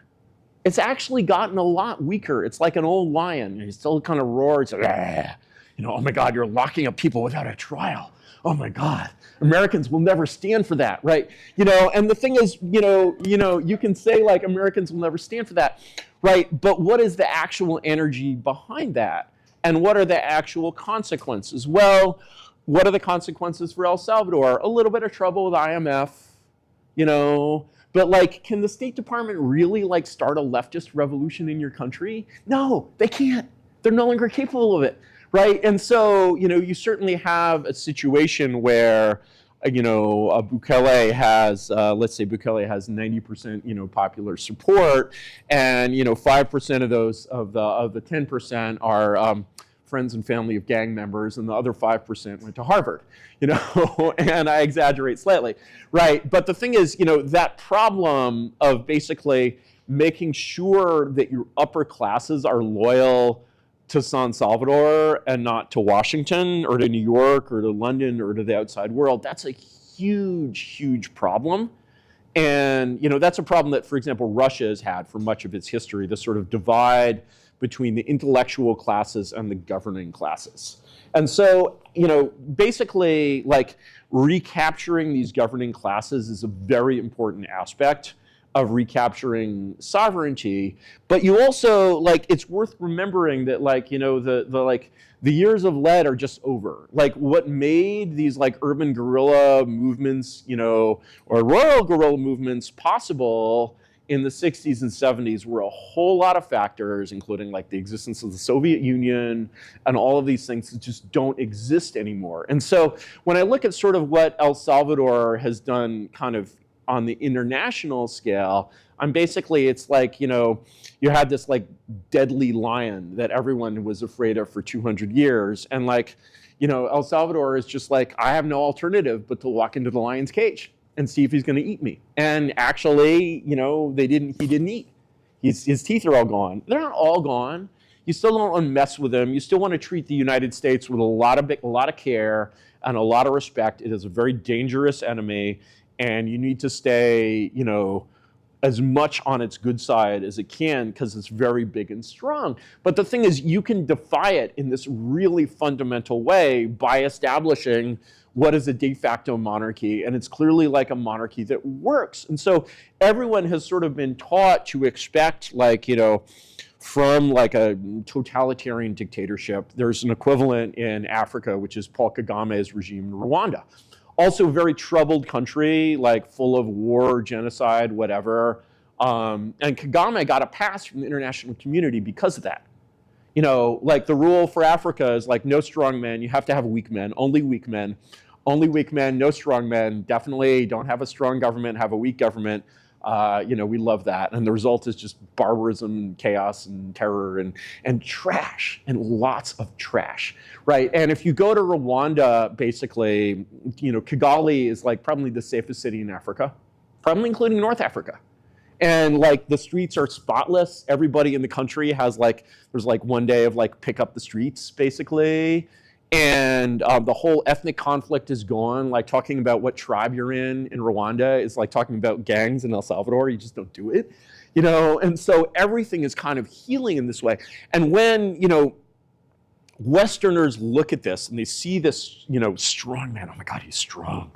It's actually gotten a lot weaker. It's like an old lion. He still kind of roars, you know, oh my God, you're locking up people without a trial. Oh my God, Americans will never stand for that, right? You know, and the thing is, you know, you can say like Americans will never stand for that, right? But what is the actual energy behind that? And what are the actual consequences? Well, what are the consequences for El Salvador? A little bit of trouble with IMF, you know, but like, can the State Department really like start a leftist revolution in your country? No, they can't. They're no longer capable of it, right? And so, you know, you certainly have a situation where, you know, Bukele has, let's say Bukele has 90%, you know, popular support, and, you know, 5% of those, of the 10% are friends and family of gang members, and the other 5% went to Harvard, and I exaggerate slightly, right? But the thing is, that problem of basically making sure that your upper classes are loyal to San Salvador and not to Washington or to New York or to London or to the outside world, that's a huge, huge problem. And that's a problem that, for example, Russia has had for much of its history, the sort of divide between the intellectual classes and the governing classes. And so, basically, like, recapturing these governing classes is a very important aspect of recapturing sovereignty. But you also, like, it's worth remembering that, like, the years of lead are just over. Like, what made these, like, urban guerrilla movements, or rural guerrilla movements possible in the 60s and 70s were a whole lot of factors, including, like, the existence of the Soviet Union and all of these things that just don't exist anymore. And so when I look at sort of what El Salvador has done kind of on the international scale, I'm basically, it's like, you had this, like, deadly lion that everyone was afraid of for 200 years. And, like, El Salvador is just like, I have no alternative but to walk into the lion's cage and see if he's going to eat me. And actually, he didn't eat. His teeth are all gone. They're not all gone. You still don't want to mess with him. You still want to treat the United States with a lot of care and a lot of respect. It is a very dangerous enemy. And you need to stay, as much on its good side as it can, because it's very big and strong. But the thing is, you can defy it in this really fundamental way by establishing what is a de facto monarchy. And it's clearly like a monarchy that works. And so everyone has sort of been taught to expect, like, from, like, a totalitarian dictatorship. There's an equivalent in Africa, which is Paul Kagame's regime in Rwanda. Also a very troubled country, like, full of war, genocide, whatever. And Kagame got a pass from the international community because of that. Like, the rule for Africa is, like, no strong men. You have to have weak men, only weak men. Only weak men, no strong men. Definitely don't have a strong government, have a weak government. We love that. And the result is just barbarism, chaos, and terror, and trash, and lots of trash, right? And if you go to Rwanda, basically, Kigali is, like, probably the safest city in Africa, probably including North Africa. And, like, the streets are spotless. Everybody in the country has, like, there's, like, one day of, like, pick up the streets, basically. And the whole ethnic conflict is gone. Like, talking about what tribe you're in Rwanda is like talking about gangs in El Salvador. You just don't do it, And so everything is kind of healing in this way. And when, Westerners look at this and they see this, strong man. Oh my God, he's strong.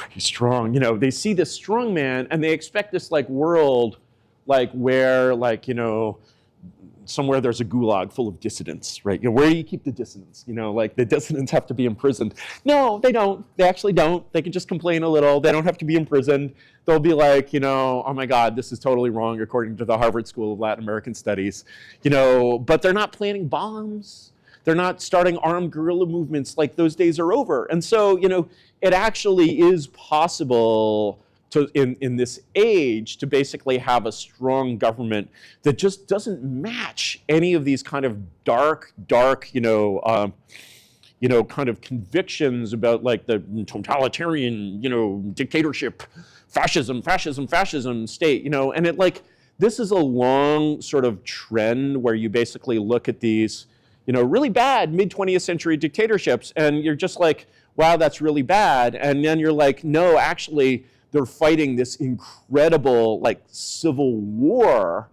He's strong. They see this strong man and they expect this, like, world, like, where, like, somewhere there's a gulag full of dissidents, right? Where do you keep the dissidents? Like, the dissidents have to be imprisoned. No, they don't. They actually don't. They can just complain a little. They don't have to be imprisoned. They'll be like, oh my God, this is totally wrong according to the Harvard School of Latin American Studies. But they're not planting bombs. They're not starting armed guerrilla movements. Like, those days are over. And so, it actually is possible to, in this age, to basically have a strong government that just doesn't match any of these kind of dark, kind of convictions about, like, the totalitarian, dictatorship, fascism state, and it, like, this is a long sort of trend where you basically look at these, really bad mid-20th century dictatorships, and you're just like, wow, that's really bad. And then you're like, no, actually, they're fighting this incredible, like, civil war,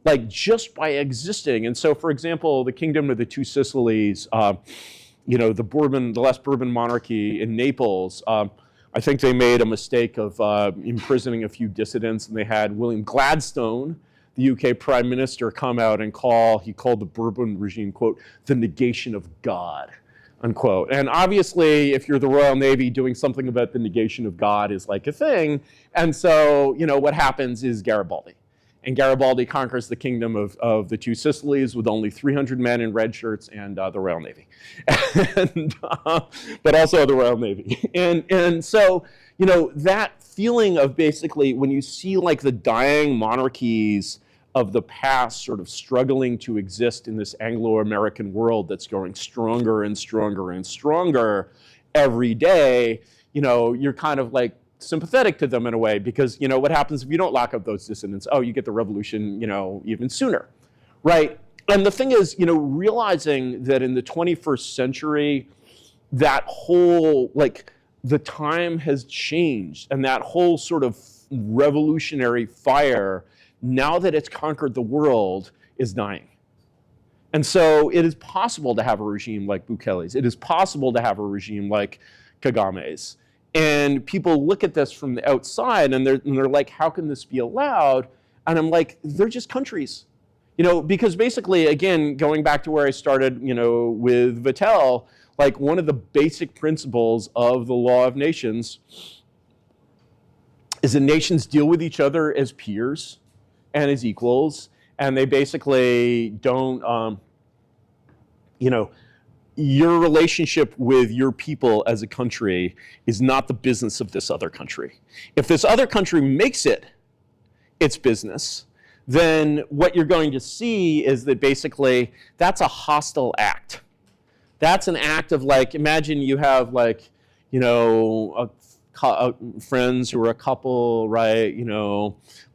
like, just by existing. And so, for example, the Kingdom of the Two Sicilies, the last Bourbon monarchy in Naples, I think they made a mistake of imprisoning a few dissidents, and they had William Gladstone, the UK Prime Minister, come out and he called the Bourbon regime, quote, the negation of God, unquote. And obviously, if you're the Royal Navy, doing something about the negation of God is like a thing. And so, what happens is Garibaldi. And Garibaldi conquers the kingdom of the Two Sicilies with only 300 men in red shirts and the Royal Navy, but also the Royal Navy. And so, that feeling of basically when you see, like, the dying monarchies of the past sort of struggling to exist in this Anglo-American world that's growing stronger and stronger and stronger every day, you're kind of like sympathetic to them in a way, because what happens if you don't lock up those dissidents? Oh, you get the revolution, even sooner, right? And the thing is, realizing that in the 21st century, that whole, like, the time has changed, and that whole sort of revolutionary fire, now that it's conquered the world, is dying. And so it is possible to have a regime like Bukele's. It is possible to have a regime like Kagame's. And people look at this from the outside and they're like, how can this be allowed? And I'm like, they're just countries. Because basically, again, going back to where I started, with Vattel, like, one of the basic principles of the law of nations is that nations deal with each other as peers and as equals, and they basically don't, your relationship with your people as a country is not the business of this other country. If this other country makes it its business, then what you're going to see is that basically that's a hostile act. That's an act of, like, imagine you have, like, friends who are a couple, right,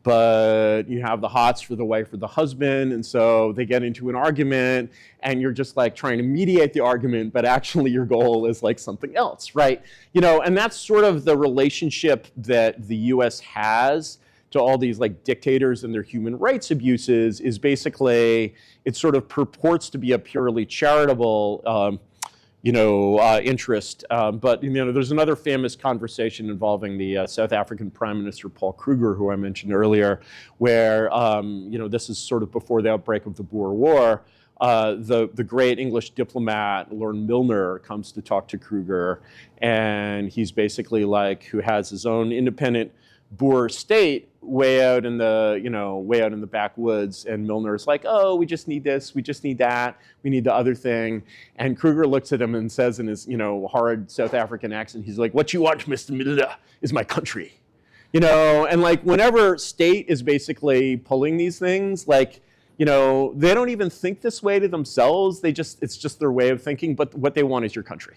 but you have the hots for the wife or the husband, and so they get into an argument, and you're just, like, trying to mediate the argument, but actually your goal is, like, something else, right? And that's sort of the relationship that the US has to all these, like, dictators and their human rights abuses, is basically, it sort of purports to be a purely charitable interest. But there's another famous conversation involving the South African Prime Minister Paul Kruger, who I mentioned earlier, where this is sort of before the outbreak of the Boer War. The great English diplomat Lord Milner comes to talk to Kruger, and he's basically like, who has his own independent Boer state way out in the backwoods, and Milner's like, oh, we just need this, we just need that, we need the other thing. And Kruger looks at him and says in his hard South African accent, he's like, what you want, Mr. Milner, is my country. And like, whenever state is basically pulling these things, like, they don't even think this way to themselves, it's just their way of thinking, but what they want is your country.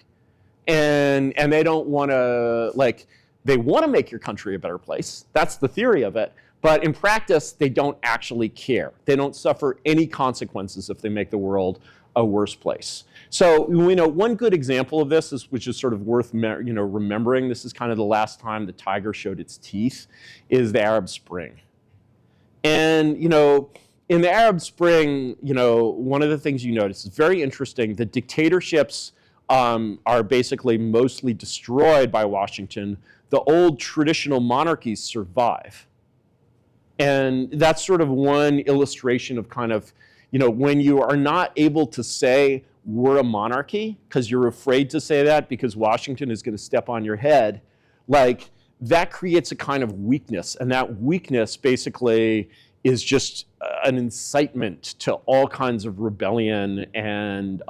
And they don't want to, like, they want to make your country a better place. That's the theory of it. But in practice, they don't actually care. They don't suffer any consequences if they make the world a worse place. So, one good example of this, which is sort of worth remembering, this is kind of the last time the tiger showed its teeth, is the Arab Spring. And, in the Arab Spring, one of the things you notice is very interesting. The dictatorships are basically mostly destroyed by Washington. The old traditional monarchies survive. And that's sort of one illustration of kind of, when you are not able to say we're a monarchy because you're afraid to say that because Washington is going to step on your head, like, that creates a kind of weakness. And that weakness basically is just an incitement to all kinds of rebellion and,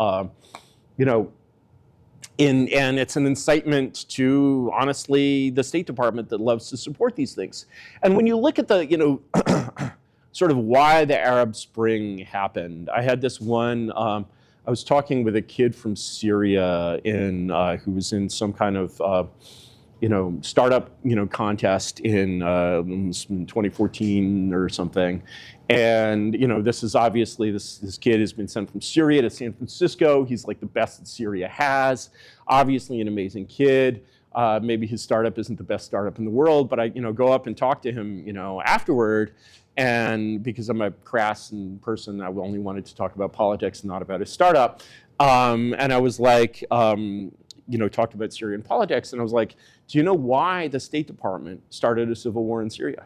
and it's an incitement to, honestly, the State Department that loves to support these things. And when you look at the, sort of why the Arab Spring happened, I had this one, I was talking with a kid from Syria who was in some kind of, startup, contest in 2014 or something. And, this is obviously, this kid has been sent from Syria to San Francisco. He's like the best that Syria has. Obviously an amazing kid. Maybe his startup isn't the best startup in the world, but I, go up and talk to him, afterward. And because I'm a crass person, I only wanted to talk about politics and not about his startup. And I was like, talked about Syrian politics. And I was like, do you know why the State Department started a civil war in Syria?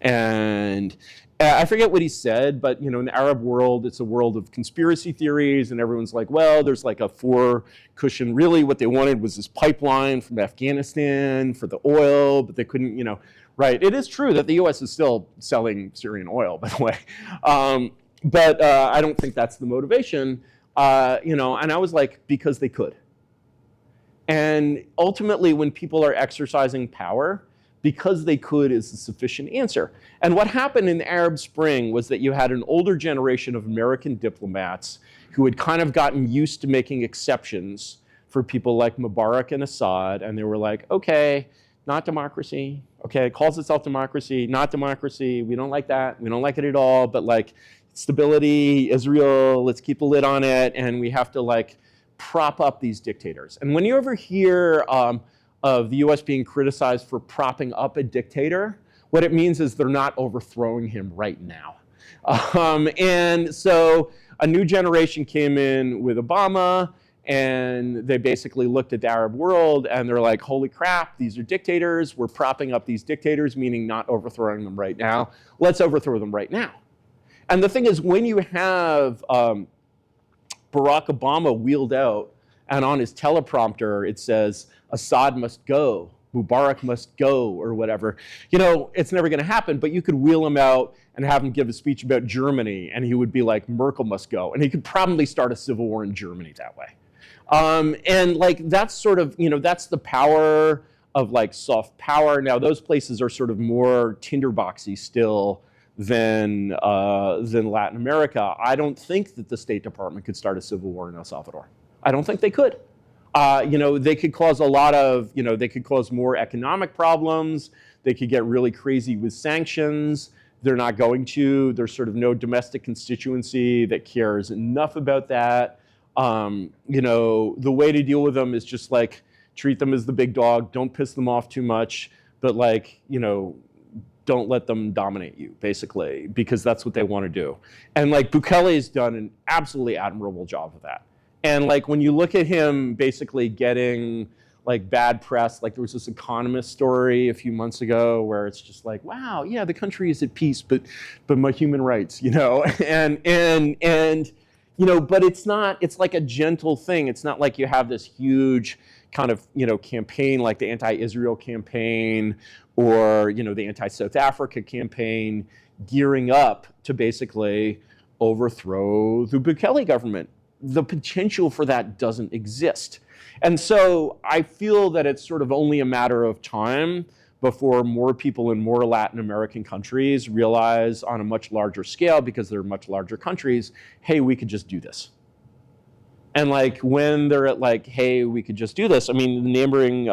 And I forget what he said, but in the Arab world, it's a world of conspiracy theories, and everyone's like, well, there's like a cushion. Really, what they wanted was this pipeline from Afghanistan for the oil, but they couldn't, right. It is true that the US is still selling Syrian oil, by the way. But I don't think that's the motivation, and I was like, because they could. And ultimately, when people are exercising power, because they could is a sufficient answer. And what happened in the Arab Spring was that you had an older generation of American diplomats who had kind of gotten used to making exceptions for people like Mubarak and Assad, and they were like, okay, not democracy, okay, it calls itself democracy, not democracy, we don't like that, we don't like it at all, but like stability, Israel, let's keep a lid on it, and we have to like prop up these dictators. And when you ever hear of the US being criticized for propping up a dictator, what it means is they're not overthrowing him right now. And so a new generation came in with Obama, and they basically looked at the Arab world and they're like, holy crap, these are dictators. We're propping up these dictators, meaning not overthrowing them right now. Let's overthrow them right now. And the thing is, when you have Barack Obama wheeled out and on his teleprompter it says, Assad must go, Mubarak must go, or whatever, you know, it's never going to happen, but you could wheel him out and have him give a speech about Germany, and he would be like, Merkel must go. And he could probably start a civil war in Germany that way. And like, that's sort of, you know, that's the power of like soft power. Now, those places are sort of more tinderboxy still than Latin America. I don't think that the State Department could start a civil war in El Salvador. I don't think they could. You know, they could cause a lot of, you know, they could cause more economic problems. They could get really crazy with sanctions. They're not going to. There's sort of no domestic constituency that cares enough about that. You know, the way to deal with them is just like treat them as the big dog. Don't piss them off too much, but like, you know, don't let them dominate you, basically, because that's what they want to do. And like Bukele has done an absolutely admirable job of that. And like when you look at him basically getting like bad press, like there was this Economist story a few months ago where it's just like, wow, yeah, the country is at peace, but my human rights, you know, and you know, but it's not, it's like a gentle thing. It's not like you have this huge kind of, you know, campaign like the anti-Israel campaign or, you know, the anti-South Africa campaign gearing up to basically overthrow the Bukele government. The potential for that doesn't exist. And so I feel that it's sort of only a matter of time before more people in more Latin American countries realize on a much larger scale, because they're much larger countries, hey, we could just do this. And like when they're at like, hey, we could just do this, I mean, the neighboring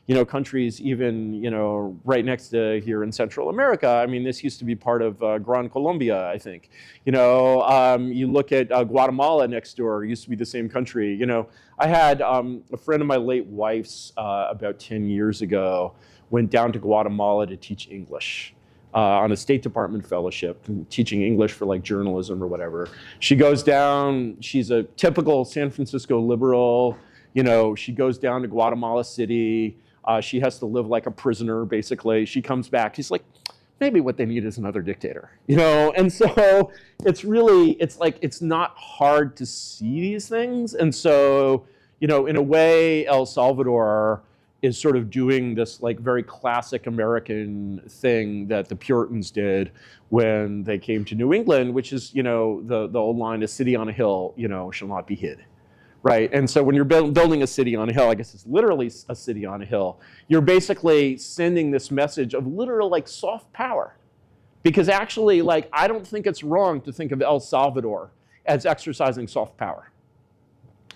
you know, countries even, you know, right next to here in Central America. I mean, this used to be part of Gran Colombia, I think. You know, you look at Guatemala next door, used to be the same country. You know, I had a friend of my late wife's about 10 years ago went down to Guatemala to teach English on a State Department fellowship, teaching English for like journalism or whatever. She goes down, she's a typical San Francisco liberal. You know, she goes down to Guatemala City. She has to live like a prisoner, basically. She comes back. She's like, maybe what they need is another dictator, you know? And so it's really, it's like, it's not hard to see these things. And so, you know, in a way, El Salvador is sort of doing this like very classic American thing that the Puritans did when they came to New England, which is, you know, the old line, a city on a hill, you know, shall not be hid. Right, and so when you're building a city on a hill, I guess it's literally a city on a hill, you're basically sending this message of literal like soft power. Because actually, like, I don't think it's wrong to think of El Salvador as exercising soft power.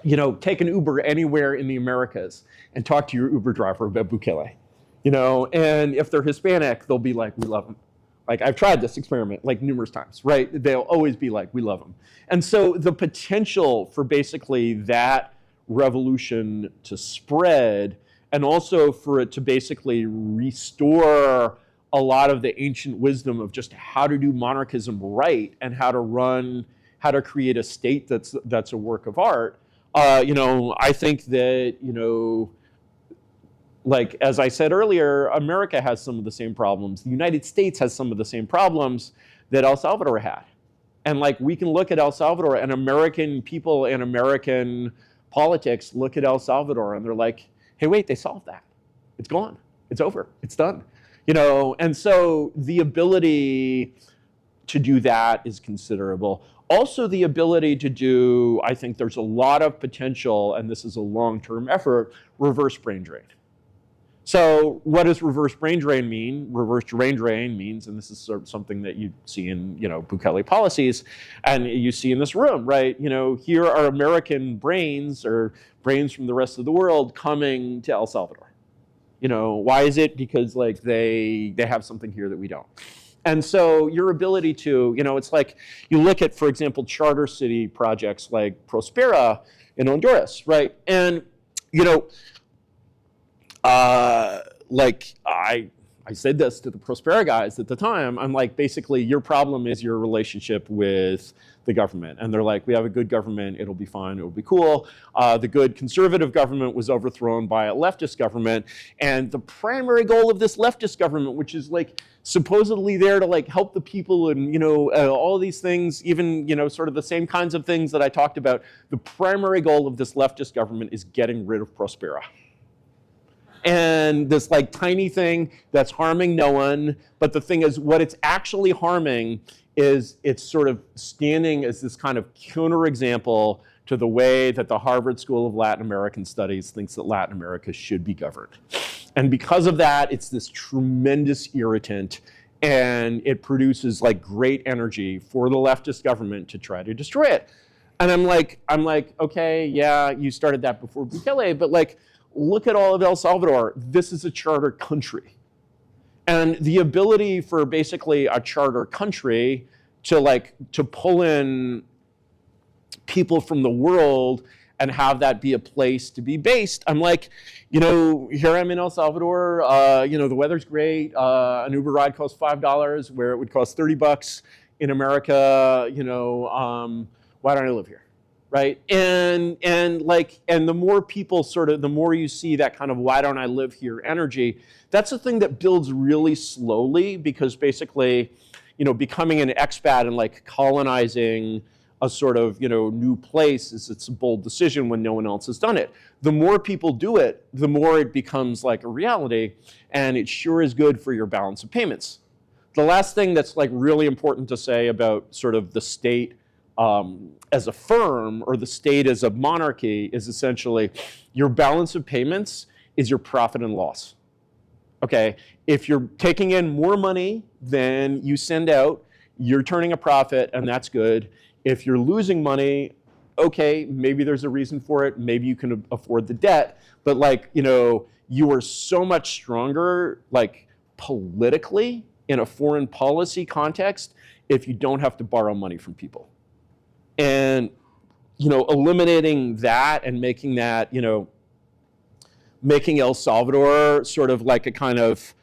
You know, take an Uber anywhere in the Americas and talk to your Uber driver about Bukele. You know, and if they're Hispanic, they'll be like, we love him. Like, I've tried this experiment like numerous times, right? They'll always be like, we love them. And so the potential for basically that revolution to spread, and also for it to basically restore a lot of the ancient wisdom of just how to do monarchism right and how to create a state that's a work of art. You know, I think that, you know, like, as I said earlier, America has some of the same problems. The United States has some of the same problems that El Salvador had. And like, we can look at El Salvador, and American people and American politics look at El Salvador and they're like, hey, wait, they solved that. It's gone. It's over. It's done. You know, and so the ability to do that is considerable. Also, the ability to do, I think there's a lot of potential, and this is a long-term effort, reverse brain drain. So what does reverse brain drain mean? Reverse brain drain means, and this is sort of something that you see in, Bukele policies, and you see in this room, right? Here are American brains or brains from the rest of the world coming to El Salvador. Why is it? Because like they have something here that we don't. And so your ability to, it's like you look at, for example, charter city projects like Prospera in Honduras, right? And, like I said this to the Prospera guys at the time. I'm like, basically, your problem is your relationship with the government. And they're like, we have a good government. It'll be fine. It'll be cool. The good conservative government was overthrown by a leftist government. And the primary goal of this leftist government, which is like supposedly there to like help the people and, all of these things, even, sort of the same kinds of things that I talked about. The primary goal of this leftist government is getting rid of Prospera. And this like tiny thing that's harming no one. But the thing is, what it's actually harming is it's sort of standing as this kind of counterexample to the way that the Harvard School of Latin American Studies thinks that Latin America should be governed. And because of that, it's this tremendous irritant, and it produces like great energy for the leftist government to try to destroy it. And I'm like, okay, yeah, you started that before Bukele, but like, look at all of El Salvador. This is a charter country. And the ability for basically a charter country to pull in people from the world and have that be a place to be based. I'm like, here I'm in El Salvador, the weather's great. An Uber ride costs $5 where it would cost $30 in America. Why don't I live here? Right, and the more people the more you see that kind of why don't I live here energy, that's a thing that builds really slowly, because basically, becoming an expat and like colonizing a sort of new place it's a bold decision when no one else has done it. The more people do it, the more it becomes like a reality, and it sure is good for your balance of payments. The last thing that's like really important to say about sort of the state as a firm or the state as a monarchy is essentially your balance of payments is your profit and loss. Okay, if you're taking in more money than you send out, you're turning a profit, and that's good. If you're losing money, okay, maybe there's a reason for it. Maybe you can afford the debt, but like, you are so much stronger, like politically in a foreign policy context if you don't have to borrow money from people. And, eliminating that and making that, making El Salvador sort of like a kind of,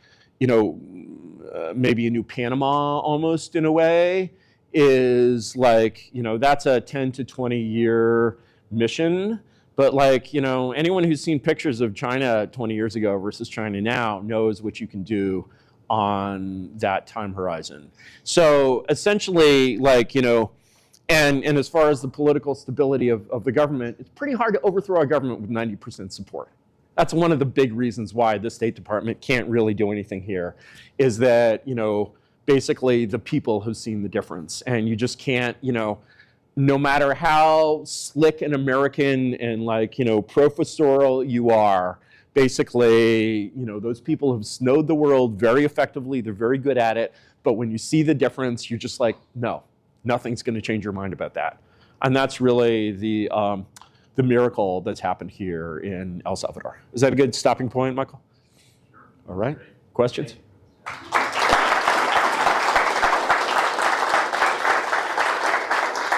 maybe a new Panama almost in a way is like, that's a 10 to 20 year mission. But like, anyone who's seen pictures of China 20 years ago versus China now knows what you can do on that time horizon. So essentially, like, and as far as the political stability of the government, it's pretty hard to overthrow a government with 90% support. That's one of the big reasons why the State Department can't really do anything here, is that, basically the people have seen the difference. And you just can't, no matter how slick and American and like, professorial you are, basically, those people have snowed the world very effectively. They're very good at it. But when you see the difference, you're just like, no. Nothing's going to change your mind about that. And that's really the miracle that's happened here in El Salvador. Is that a good stopping point, Michael? All right. Questions?